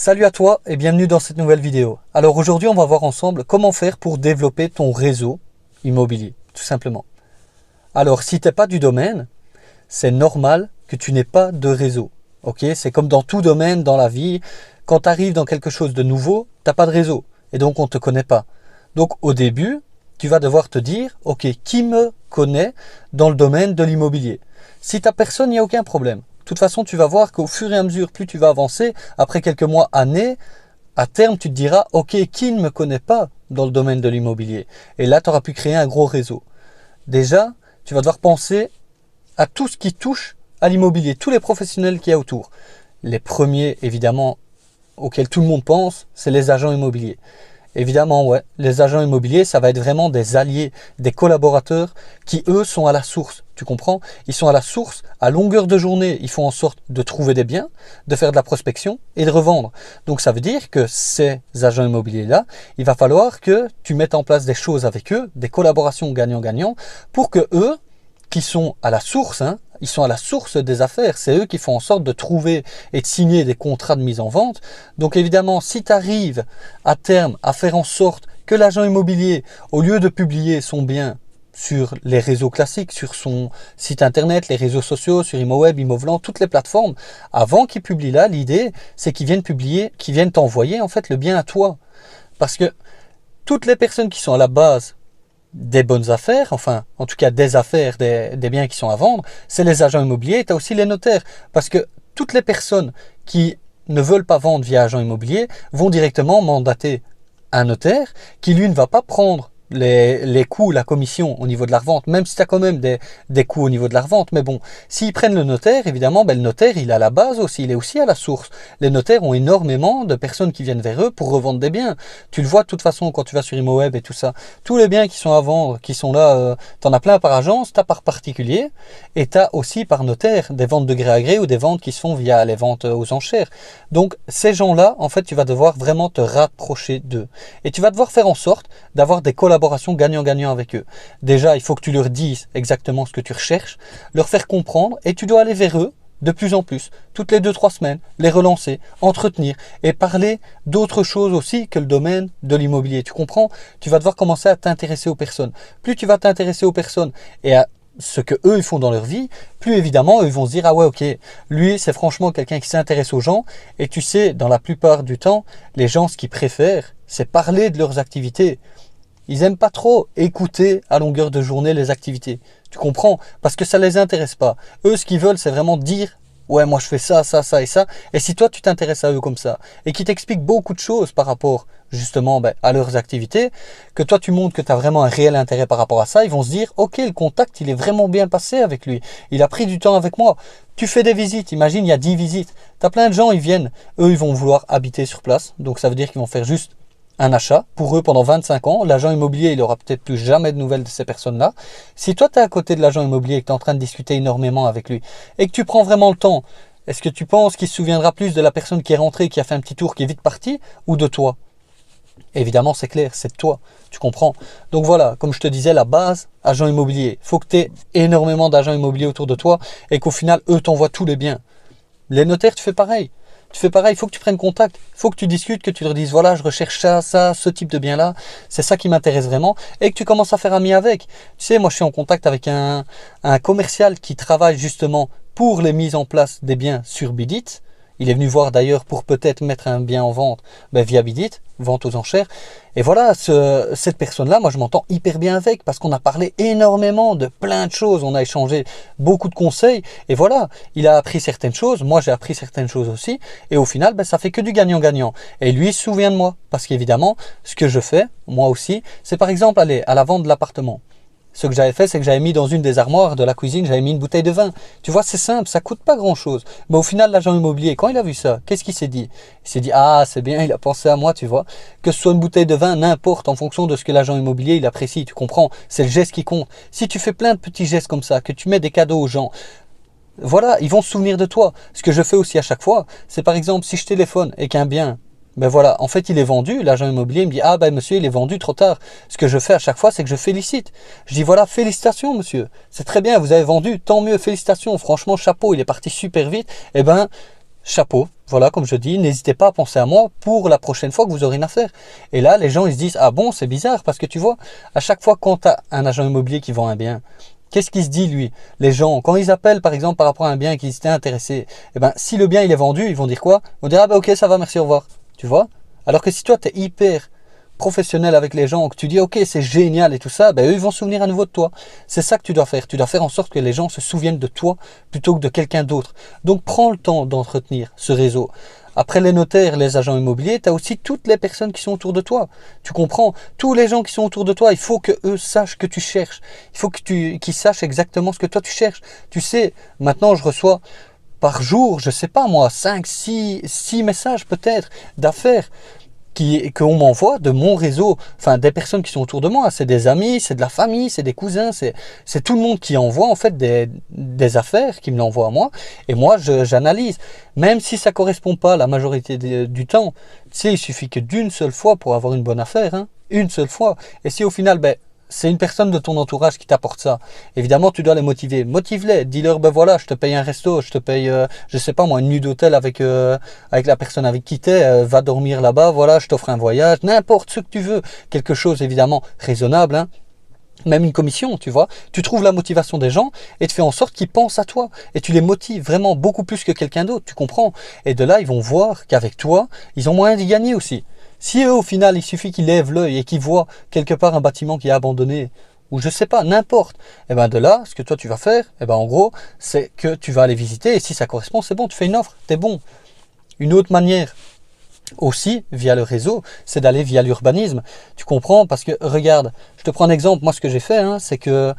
Salut à toi et bienvenue dans cette nouvelle vidéo. Alors aujourd'hui on va voir ensemble comment faire pour développer ton réseau immobilier, tout simplement. Alors si tu n'es pas du domaine, c'est normal que tu n'aies pas de réseau. Ok, c'est comme dans tout domaine dans la vie, quand tu arrives dans quelque chose de nouveau, tu n'as pas de réseau et donc on ne te connaît pas. Donc au début, tu vas devoir te dire, ok, qui me connaît dans le domaine de l'immobilier? Si tu n'as personne, il n'y a aucun problème. De toute façon, tu vas voir qu'au fur et à mesure, plus tu vas avancer, après quelques mois, années, à terme, tu te diras, ok, qui ne me connaît pas dans le domaine de l'immobilier? Et là, tu auras pu créer un gros réseau. Déjà, tu vas devoir penser à tout ce qui touche à l'immobilier, tous les professionnels qu'il y a autour. Les premiers, évidemment, auxquels tout le monde pense, c'est les agents immobiliers. Évidemment, ouais, les agents immobiliers, ça va être vraiment des alliés, des collaborateurs qui, eux, sont à la source. Tu comprends? Ils sont à la source, à longueur de journée, ils font en sorte de trouver des biens, de faire de la prospection et de revendre. Donc ça veut dire que ces agents immobiliers-là, il va falloir que tu mettes en place des choses avec eux, des collaborations gagnant-gagnant, pour que eux, qui sont à la source, ils sont à la source des affaires, c'est eux qui font en sorte de trouver et de signer des contrats de mise en vente. Donc évidemment, si tu arrives à terme à faire en sorte que l'agent immobilier, au lieu de publier son bien sur les réseaux classiques, sur son site internet, les réseaux sociaux, sur ImoWeb, ImoVlan, toutes les plateformes, avant qu'il publie là, l'idée c'est qu'ils viennent publier, qu'ils viennent t'envoyer en fait le bien à toi. Parce que toutes les personnes qui sont à la base des bonnes affaires, enfin en tout cas des affaires, des biens qui sont à vendre, c'est les agents immobiliers, tu as aussi les notaires. Parce que toutes les personnes qui ne veulent pas vendre via agent immobilier vont directement mandater un notaire qui lui ne va pas prendre les coûts, la commission au niveau de la revente, même si tu as quand même des coûts au niveau de la revente. Mais bon, s'ils prennent le notaire, évidemment, le notaire, il est à la base aussi, il est aussi à la source. Les notaires ont énormément de personnes qui viennent vers eux pour revendre des biens. Tu le vois de toute façon quand tu vas sur ImoWeb et tout ça. Tous les biens qui sont à vendre, qui sont là, tu en as plein par agence, tu as par particulier, et tu as aussi par notaire des ventes de gré à gré ou des ventes qui se font via les ventes aux enchères. Donc ces gens-là, en fait, tu vas devoir vraiment te rapprocher d'eux. Et tu vas devoir faire en sorte d'avoir des collaborations gagnant-gagnant avec eux. Déjà, il faut que tu leur dises exactement ce que tu recherches, leur faire comprendre et tu dois aller vers eux de plus en plus, toutes les 2-3 semaines, les relancer, entretenir et parler d'autres choses aussi que le domaine de l'immobilier. Tu comprends? Tu vas devoir commencer à t'intéresser aux personnes. Plus tu vas t'intéresser aux personnes et à ce que eux ils font dans leur vie, plus évidemment eux ils vont se dire ah ouais ok, lui c'est franchement quelqu'un qui s'intéresse aux gens. Et tu sais, dans la plupart du temps, les gens ce qu'ils préfèrent, c'est parler de leurs activités. Ils aiment pas trop écouter à longueur de journée les activités. Tu comprends? Parce que ça les intéresse pas. Eux, ce qu'ils veulent, c'est vraiment dire ouais, moi je fais ça, ça, ça et ça. Et si toi tu t'intéresses à eux comme ça et qu'ils t'expliquent beaucoup de choses par rapport justement à leurs activités, que toi tu montres que tu as vraiment un réel intérêt par rapport à ça, ils vont se dire ok, le contact il est vraiment bien passé avec lui. Il a pris du temps avec moi. Tu fais des visites, imagine il y a 10 visites. Tu as plein de gens, ils viennent, eux ils vont vouloir habiter sur place. Donc ça veut dire qu'ils vont faire juste un achat pour eux pendant 25 ans. L'agent immobilier, il aura peut-être plus jamais de nouvelles de ces personnes-là. Si toi, tu es à côté de l'agent immobilier et que tu es en train de discuter énormément avec lui et que tu prends vraiment le temps, est-ce que tu penses qu'il se souviendra plus de la personne qui est rentrée, qui a fait un petit tour, qui est vite partie, ou de toi? Évidemment, c'est clair, c'est de toi. Tu comprends? Donc voilà, comme je te disais, la base, agent immobilier. Il faut que tu aies énormément d'agents immobiliers autour de toi et qu'au final, eux t'envoient tous les biens. Les notaires, tu fais pareil. Tu fais pareil, il faut que tu prennes contact, il faut que tu discutes, que tu leur dises voilà, je recherche ça, ce type de bien-là, c'est ça qui m'intéresse vraiment, et que tu commences à faire ami avec. Tu sais, moi je suis en contact avec un commercial qui travaille justement pour les mises en place des biens sur Bidit. Il est venu voir d'ailleurs pour peut-être mettre un bien en vente via Bidit, vente aux enchères. Et voilà, cette personne-là, moi je m'entends hyper bien avec parce qu'on a parlé énormément de plein de choses. On a échangé beaucoup de conseils. Et voilà, il a appris certaines choses. Moi j'ai appris certaines choses aussi. Et au final, ça fait que du gagnant-gagnant. Et lui, il se souvient de moi. Parce qu'évidemment, ce que je fais, moi aussi, c'est par exemple aller à la vente de l'appartement. Ce que j'avais fait, c'est que j'avais mis dans une des armoires de la cuisine, j'avais mis une bouteille de vin. Tu vois, c'est simple, ça coûte pas grand-chose. Mais au final, l'agent immobilier, quand il a vu ça, qu'est-ce qu'il s'est dit? Il s'est dit, ah, c'est bien, il a pensé à moi, tu vois. Que ce soit une bouteille de vin, n'importe, en fonction de ce que l'agent immobilier, il apprécie, tu comprends? C'est le geste qui compte. Si tu fais plein de petits gestes comme ça, que tu mets des cadeaux aux gens, voilà, ils vont se souvenir de toi. Ce que je fais aussi à chaque fois, c'est par exemple, si je téléphone et qu'un bien, voilà, en fait il est vendu, l'agent immobilier me dit ah monsieur il est vendu trop tard. Ce que je fais à chaque fois c'est que je félicite. Je dis voilà, félicitations monsieur, c'est très bien, vous avez vendu, tant mieux, félicitations, franchement chapeau, il est parti super vite. Chapeau, voilà, comme je dis, n'hésitez pas à penser à moi pour la prochaine fois que vous aurez une affaire. Et là, les gens, ils se disent, ah bon, c'est bizarre, parce que tu vois, à chaque fois quand tu as un agent immobilier qui vend un bien, qu'est-ce qu'il se dit, lui? Les gens, quand ils appellent, par exemple, par rapport à un bien et qu'ils étaient intéressés, eh ben, si le bien, il est vendu, ils vont dire quoi? Ils vont dire, ah ben, ok, ça va, merci, au revoir. Tu vois? Alors que si toi, tu es hyper professionnel avec les gens, que tu dis, ok, c'est génial et tout ça, ben, eux, ils vont se souvenir à nouveau de toi. C'est ça que tu dois faire. Tu dois faire en sorte que les gens se souviennent de toi plutôt que de quelqu'un d'autre. Donc, prends le temps d'entretenir ce réseau. Après les notaires, les agents immobiliers, tu as aussi toutes les personnes qui sont autour de toi. Tu comprends? Tous les gens qui sont autour de toi, il faut que eux sachent que tu cherches. Il faut qu'ils sachent exactement ce que toi tu cherches. Tu sais, maintenant je reçois par jour, je sais pas moi, 5, 6 messages peut-être d'affaires qu'on m'envoie de mon réseau, enfin des personnes qui sont autour de moi, c'est des amis, c'est de la famille, c'est des cousins, c'est tout le monde qui envoie en fait des affaires, qui me l'envoie à moi, et moi j'analyse, même si ça correspond pas la majorité du temps, tu sais, il suffit que d'une seule fois pour avoir une bonne affaire, hein, une seule fois, et si au final, ben, c'est une personne de ton entourage qui t'apporte ça. Évidemment, tu dois les motiver. Motive-les. Dis-leur, ben voilà, je te paye un resto, je te paye, je sais pas moi, une nuit d'hôtel avec la personne avec qui t'es, va dormir là-bas, voilà, je t'offre un voyage, n'importe ce que tu veux. Quelque chose, évidemment, raisonnable, hein. Même une commission, tu vois. Tu trouves la motivation des gens et tu fais en sorte qu'ils pensent à toi. Et tu les motives vraiment beaucoup plus que quelqu'un d'autre, tu comprends. Et de là, ils vont voir qu'avec toi, ils ont moyen d'y gagner aussi. Si eux, au final, il suffit qu'ils lèvent l'œil et qu'ils voient quelque part un bâtiment qui est abandonné, ou je sais pas, n'importe, et ben de là, ce que toi tu vas faire, et ben en gros, c'est que tu vas aller visiter et si ça correspond, c'est bon, tu fais une offre, t'es bon. Une autre manière aussi, via le réseau, c'est d'aller via l'urbanisme. Tu comprends? Parce que, regarde, je te prends un exemple, moi ce que j'ai fait, hein, c'est que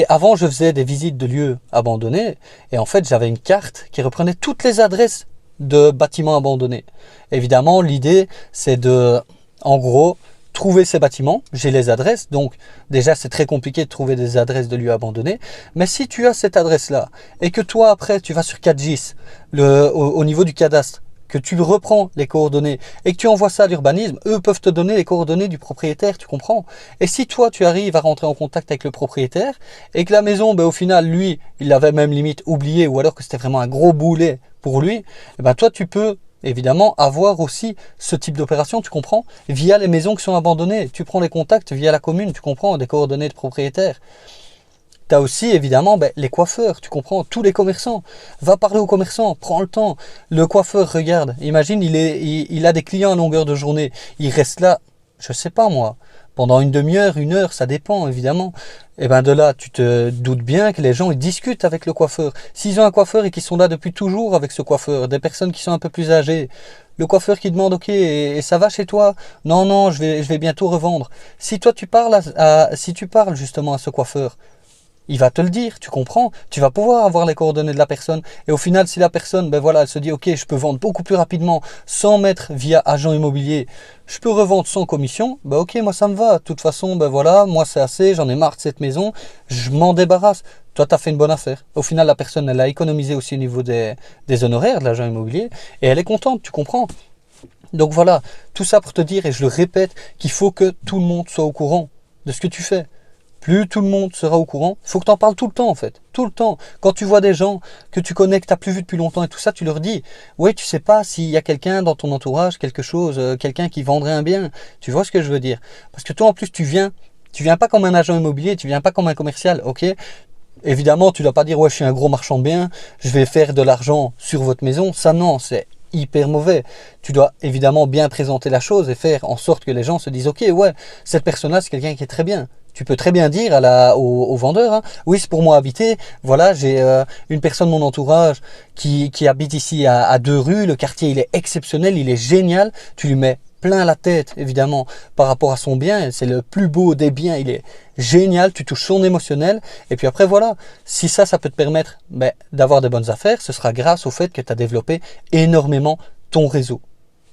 avant je faisais des visites de lieux abandonnés, et en fait j'avais une carte qui reprenait toutes les adresses de bâtiments abandonnés. Évidemment, l'idée, c'est de, en gros, trouver ces bâtiments, j'ai les adresses, donc déjà c'est très compliqué de trouver des adresses de lieux abandonnés, mais si tu as cette adresse-là, et que toi après tu vas sur 4GIS, au niveau du cadastre, que tu reprends les coordonnées et que tu envoies ça à l'urbanisme, eux peuvent te donner les coordonnées du propriétaire, tu comprends? Et si toi tu arrives à rentrer en contact avec le propriétaire et que la maison, ben, au final, lui, il l'avait même limite oublié ou alors que c'était vraiment un gros boulet pour lui, eh ben, toi tu peux évidemment avoir aussi ce type d'opération, tu comprends? Via les maisons qui sont abandonnées, tu prends les contacts via la commune, tu comprends? Des coordonnées de propriétaires. Tu as aussi évidemment ben, les coiffeurs, tu comprends, tous les commerçants. Va parler aux commerçants, prends le temps. Le coiffeur, regarde, imagine, il a des clients à longueur de journée. Il reste là, je sais pas moi, pendant une demi-heure, une heure, ça dépend évidemment. Et ben de là, tu te doutes bien que les gens ils discutent avec le coiffeur. S'ils ont un coiffeur et qu'ils sont là depuis toujours avec ce coiffeur, des personnes qui sont un peu plus âgées, le coiffeur qui demande ok et ça va chez toi? Non non, je vais bientôt revendre. Si toi tu parles si tu parles justement à ce coiffeur, il va te le dire, tu comprends? Tu vas pouvoir avoir les coordonnées de la personne. Et au final, si la personne, ben voilà, elle se dit, ok, je peux vendre beaucoup plus rapidement sans mettre via agent immobilier, je peux revendre sans commission, ben ok, moi ça me va. De toute façon, ben voilà, moi c'est assez, j'en ai marre de cette maison, je m'en débarrasse. Toi, tu as fait une bonne affaire. Au final, la personne, elle a économisé aussi au niveau des honoraires de l'agent immobilier et elle est contente, tu comprends? Donc voilà, tout ça pour te dire, et je le répète, qu'il faut que tout le monde soit au courant de ce que tu fais. Plus tout le monde sera au courant. Il faut que tu en parles tout le temps en fait. Tout le temps. Quand tu vois des gens que tu connais, que tu n'as plus vu depuis longtemps et tout ça, tu leur dis, ouais, tu sais pas s'il y a quelqu'un dans ton entourage, quelque chose, quelqu'un qui vendrait un bien. Tu vois ce que je veux dire? Parce que toi en plus tu viens pas comme un agent immobilier, tu viens pas comme un commercial, ok? Évidemment, tu ne dois pas dire, ouais, je suis un gros marchand de biens, je vais faire de l'argent sur votre maison. Ça non, c'est hyper mauvais. Tu dois évidemment bien présenter la chose et faire en sorte que les gens se disent, ok, ouais, cette personne-là, c'est quelqu'un qui est très bien. Tu peux très bien dire au vendeur, hein, oui, c'est pour moi habiter. Voilà, j'ai une personne de mon entourage qui habite ici à 2 rues. Le quartier, il est exceptionnel, il est génial. Tu lui mets plein la tête, évidemment, par rapport à son bien. C'est le plus beau des biens, il est génial. Tu touches son émotionnel. Et puis après, voilà, si ça peut te permettre d'avoir de bonnes affaires, ce sera grâce au fait que tu as développé énormément ton réseau.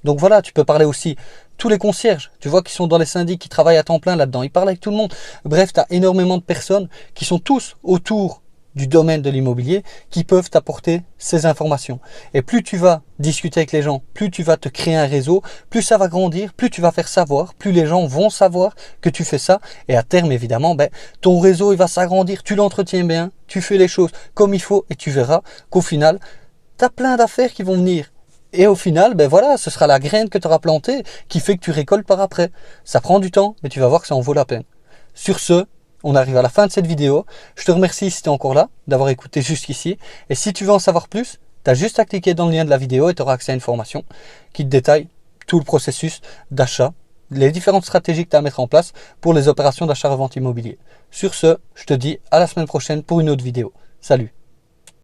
Donc voilà, tu peux parler aussi tous les concierges, tu vois, qui sont dans les syndics, qui travaillent à temps plein là-dedans. Ils parlent avec tout le monde. Bref, tu as énormément de personnes qui sont tous autour du domaine de l'immobilier qui peuvent t'apporter ces informations. Et plus tu vas discuter avec les gens, plus tu vas te créer un réseau, plus ça va grandir, plus tu vas faire savoir, plus les gens vont savoir que tu fais ça. Et à terme, évidemment, ton réseau il va s'agrandir, tu l'entretiens bien, tu fais les choses comme il faut et tu verras qu'au final, tu as plein d'affaires qui vont venir. Et au final, ben voilà, ce sera la graine que tu auras plantée qui fait que tu récoltes par après. Ça prend du temps, mais tu vas voir que ça en vaut la peine. Sur ce, on arrive à la fin de cette vidéo. Je te remercie si tu es encore là, d'avoir écouté jusqu'ici. Et si tu veux en savoir plus, tu as juste à cliquer dans le lien de la vidéo et tu auras accès à une formation qui te détaille tout le processus d'achat, les différentes stratégies que tu as à mettre en place pour les opérations d'achat-revente immobilier. Sur ce, je te dis à la semaine prochaine pour une autre vidéo. Salut!